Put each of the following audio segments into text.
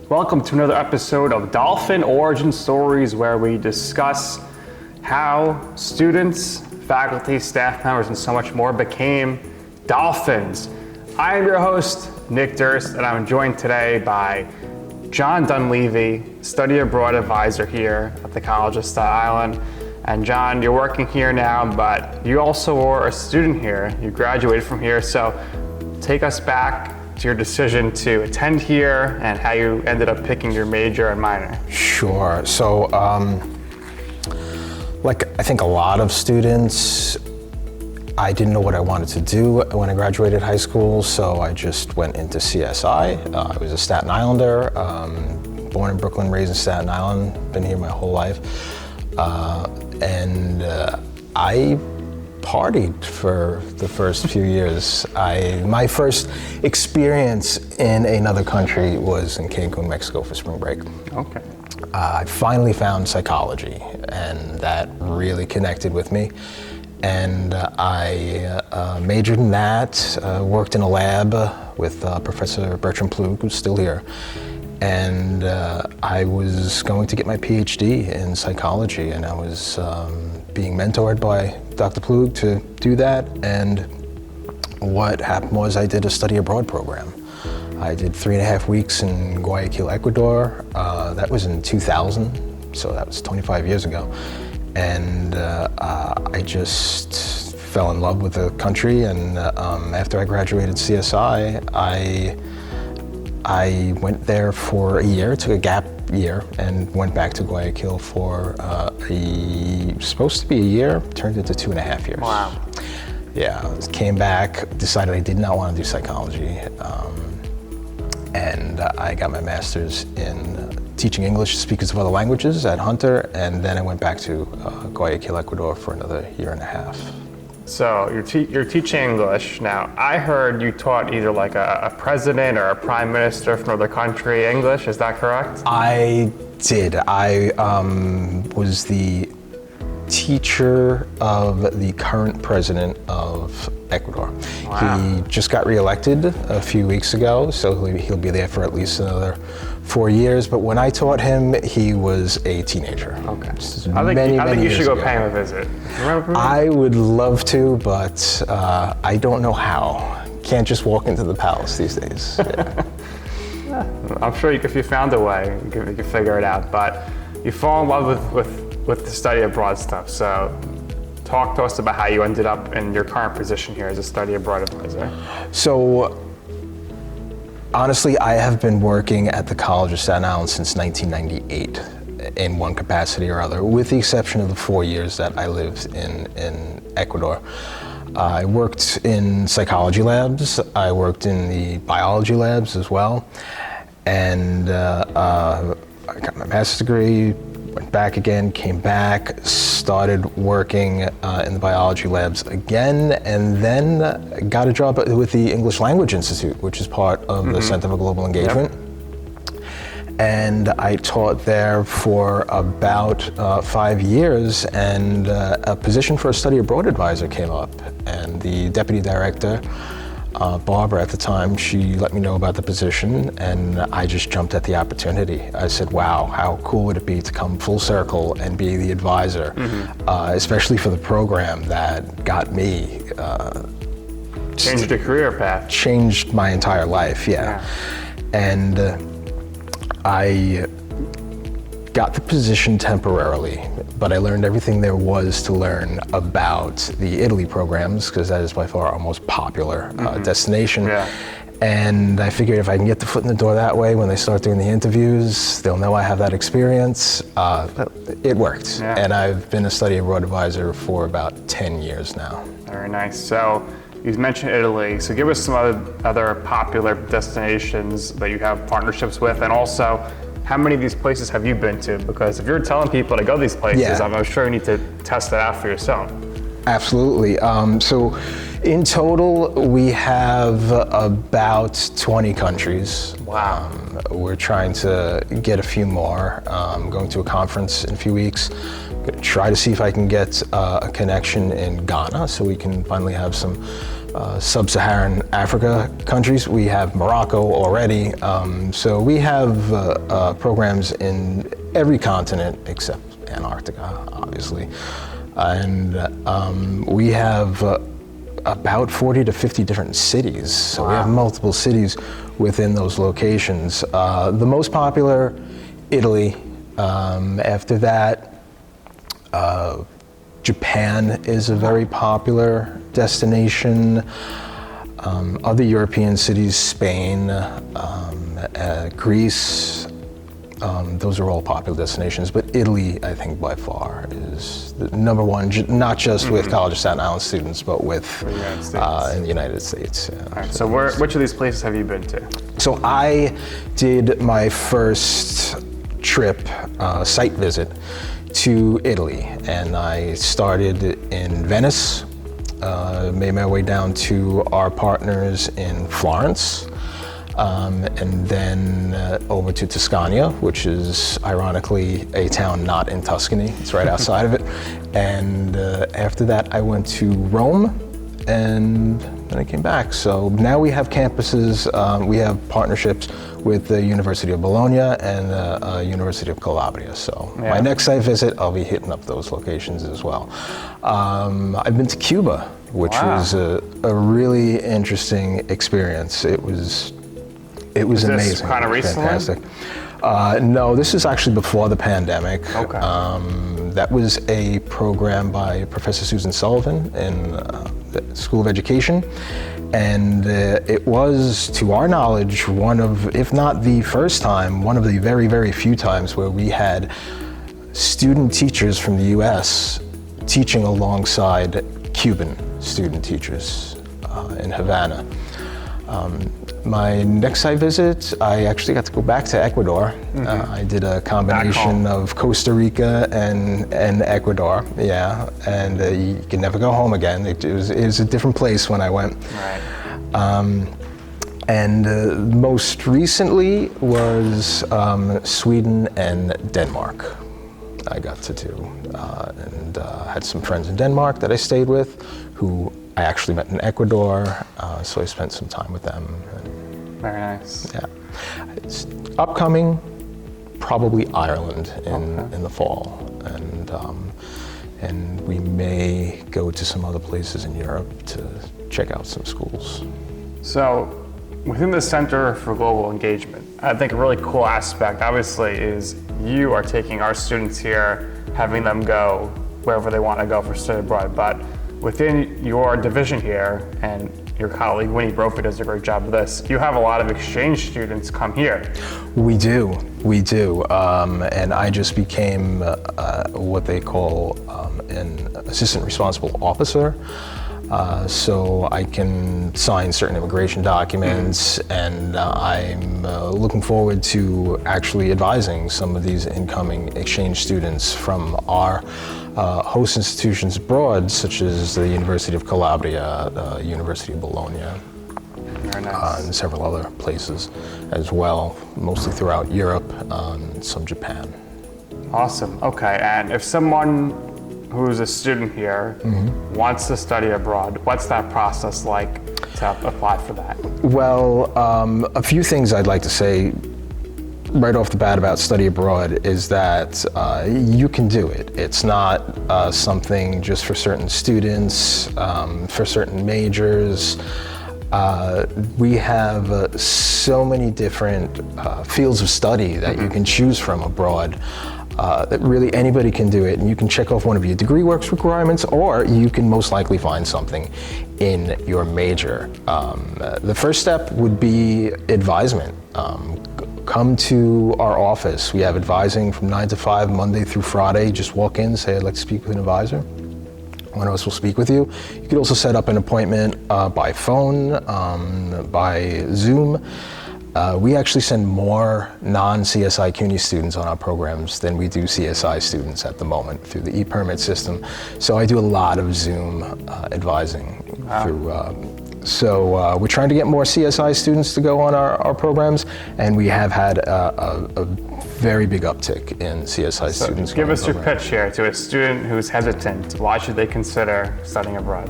Welcome to another episode of Dolphin Origin Stories, where we discuss how students, faculty, staff members, and so much more became dolphins. I am your host, Nick Durst, and I'm joined today by John Dunleavy, study abroad advisor here at the College of Staten Island. And John, you're working here now, but you also were a student here. You graduated from here, so take us back to your decision to attend here and how you ended up picking your major and minor. Sure. So, like I think a lot of students, I didn't know what I wanted to do when I graduated high school, so I just went into CSI. I was a Staten Islander, born in Brooklyn, raised in Staten Island, been here my whole life. And I partied for the first few years. My first experience in another country was in Cancun, Mexico for spring break. Okay. I finally found psychology, and that really connected with me. And I majored in that, worked in a lab with Professor Bertram Plug, who's still here. And I was going to get my PhD in psychology, and I was being mentored by Dr. Plug to do that. And what happened was I did a study abroad program. I did 3.5 weeks in Guayaquil, Ecuador. That was in 2000, so that was 25 years ago. And I just fell in love with the country. And after I graduated CSI, I went there for a year, took a gap year, and went back to Guayaquil for supposed to be a year, turned into 2.5 years. Wow. Yeah, came back, decided I did not want to do psychology, and I got my master's in teaching English to speakers of other languages at Hunter, and then I went back to Guayaquil, Ecuador for another 1.5 years. So you're teaching English. Now, I heard you taught either like a president or a prime minister from another country English. Is that correct? I did. I was the teacher of the current president of Ecuador. Wow. He just got reelected a few weeks ago, so he'll be there for at least another 4 years. But when I taught him, he was a teenager. Okay. I think you should go pay him a visit. Remember? I would love to, but I don't know how. Can't just walk into the palace these days. Yeah. I'm sure if you found a way, you could figure it out. But you fall in love with the study abroad stuff. So talk to us about how you ended up in your current position here as a study abroad advisor. So honestly, I have been working at the College of Staten Island since 1998 in one capacity or other, with the exception of the 4 years that I lived in Ecuador. I worked in psychology labs, I worked in the biology labs as well, and I got my master's degree, went back again, came back, started working in the biology labs again, and then got a job with the English Language Institute, which is part of the Center for Global Engagement. Yep. And I taught there for about 5 years, and a position for a study abroad advisor came up, and the deputy director, Barbara at the time, she let me know about the position, and I just jumped at the opportunity. I said, wow, how cool would it be to come full circle and be the advisor, especially for the program that got me. Changed your career path. Changed my entire life, yeah. And I got the position temporarily, but I learned everything there was to learn about the Italy programs, because that is by far our most popular destination. Yeah. And I figured if I can get the foot in the door that way, when they start doing the interviews, they'll know I have that experience. It worked. Yeah. And I've been a study abroad advisor for about 10 years now. Very nice. So you mentioned Italy, so give us some other popular destinations that you have partnerships with, and also how many of these places have you been to? Because if you're telling people to go these places, I'm sure you need to test that out for yourself. Absolutely. So in total, we have about 20 countries. Wow. We're trying to get a few more. Going to a conference in a few weeks, gonna try to see if I can get a connection in Ghana so we can finally have some sub-Saharan Africa countries. We have Morocco already. So we have programs in every continent except Antarctica, obviously. And we have about 40 to 50 different cities. So we have multiple cities within those locations. The most popular, Italy. After that, Japan is a very popular destination. Other European cities, Spain, Greece, those are all popular destinations, but Italy, I think by far is the number one, not just with College of Staten Island students, but with in the United States. Yeah. All right, so which of these places have you been to? So I did my first trip, site visit to Italy, and I started in Venice, made my way down to our partners in Florence, and then over to Tuscania, which is ironically a town not in Tuscany, it's right outside of it. And after that I went to Rome, and then I came back. So now we have campuses, we have partnerships with the University of Bologna and the University of Calabria. So my next site visit, I'll be hitting up those locations as well. I've been to Cuba, which was a really interesting experience. It was amazing. This kind of recently? Fantastic. No, this is actually before the pandemic. Okay. That was a program by Professor Susan Sullivan in the School of Education. And it was, to our knowledge, one of, if not the first time, one of the very, very few times where we had student teachers from the US teaching alongside Cuban student teachers in Havana. My next site visit, I actually got to go back to Ecuador. I did a combination of Costa Rica and Ecuador, and you can never go home again. It was a different place when I went. Right. And most recently was Sweden and Denmark I got to do. And had some friends in Denmark that I stayed with who I actually met in Ecuador, so I spent some time with them. Very nice. Yeah. It's upcoming, probably Ireland in the fall. And we may go to some other places in Europe to check out some schools. So, within the Center for Global Engagement, I think a really cool aspect, obviously, is you are taking our students here, having them go wherever they want to go for study abroad. But within your division here, and your colleague Winnie Brophy does a great job of this, you have a lot of exchange students come here. We do. And I just became what they call an assistant responsible officer. So I can sign certain immigration documents, and I'm looking forward to actually advising some of these incoming exchange students from our host institutions abroad, such as the University of Calabria, the University of Bologna, Very nice. and several other places as well, mostly throughout Europe, and some Japan. Awesome. Okay, and if someone who's a student here wants to study abroad, what's that process like to apply for that? Well, a few things I'd like to say right off the bat about study abroad is that you can do it. It's not something just for certain students, for certain majors. We have so many different fields of study that you can choose from abroad. That really anybody can do it, and you can check off one of your degree works requirements, or you can most likely find something in your major. The first step would be advisement. Come to our office. We have advising from 9 to 5, Monday through Friday. Just walk in, say, I'd like to speak with an advisor. One of us will speak with you. You could also set up an appointment by phone, by Zoom. We actually send more non-CSI CUNY students on our programs than we do CSI students at the moment through the e-permit system. So I do a lot of Zoom advising So we're trying to get more CSI students to go on our programs, and we have had a very big uptick in CSI students. Give us your pitch here to a student who's hesitant. Why should they consider studying abroad?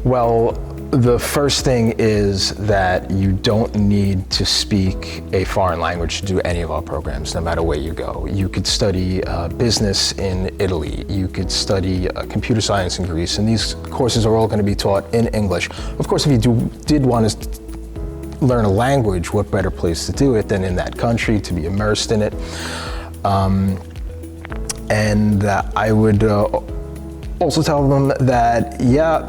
Well, the first thing is that you don't need to speak a foreign language to do any of our programs, no matter where you go. You could study business in Italy. You could study computer science in Greece, and these courses are all going to be taught in English. Of course, if you did want to learn a language, what better place to do it than in that country, to be immersed in it. And I would also tell them that, yeah,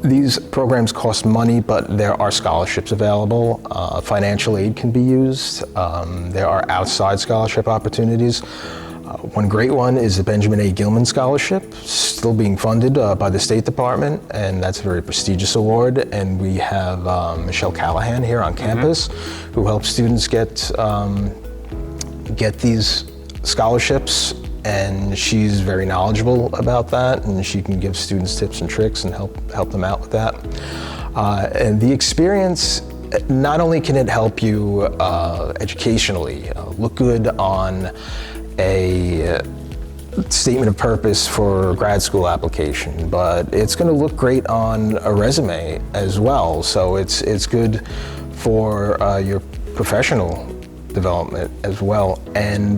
these programs cost money, but there are scholarships available. Financial aid can be used. There are outside scholarship opportunities. One great one is the Benjamin A. Gilman Scholarship, still being funded by the State Department, and that's a very prestigious award. And we have Michelle Callahan here on campus, who helps students get these scholarships, and she's very knowledgeable about that, and she can give students tips and tricks and help them out with that. And the experience, not only can it help you educationally, look good on a statement of purpose for a grad school application, but it's going to look great on a resume as well. So it's good for your professional development as well.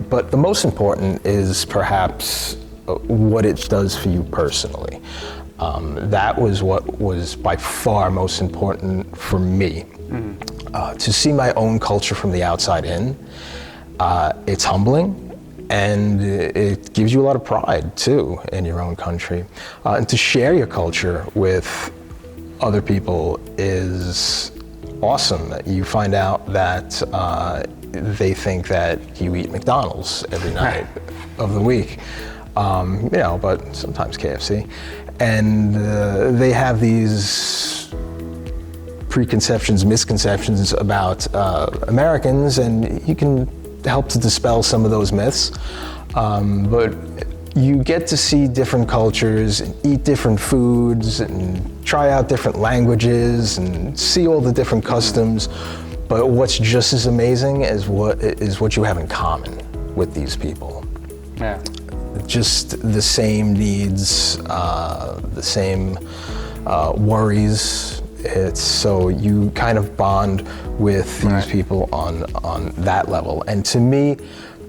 But the most important is perhaps what it does for you personally. That was what was by far most important for me. To see my own culture from the outside in, it's humbling. And it gives you a lot of pride, too, in your own country. And to share your culture with other people is awesome. You find out that they think that you eat McDonald's every night of the week, but sometimes KFC. And they have these preconceptions, misconceptions about Americans, and you can help to dispel some of those myths, but you get to see different cultures and eat different foods and try out different languages and see all the different customs. But what's just as amazing is what you have in common with these people. Yeah. Just the same needs, the same worries. So you kind of bond with these people on that level. And to me,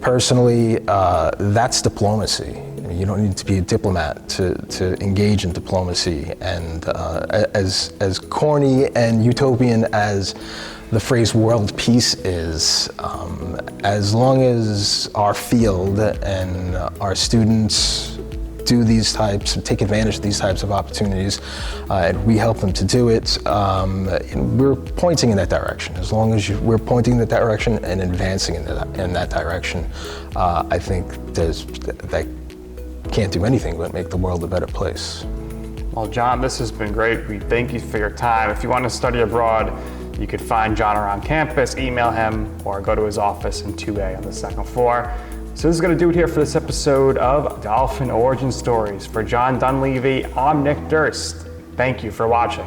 personally, that's diplomacy. You don't need to be a diplomat to engage in diplomacy. And as corny and utopian as the phrase world peace is, as long as our field and our students take advantage of these types of opportunities, and we help them to do it, we're pointing in that direction. As long as we're pointing in that direction and advancing in that direction, I think that can't do anything but make the world a better place. Well, John, this has been great. We thank you for your time. If you want to study abroad, you could find John around campus, email him, or go to his office in 2A on the second floor. So this is going to do it here for this episode of Dolphin Origin Stories. For John Dunleavy, I'm Nick Durst. Thank you for watching.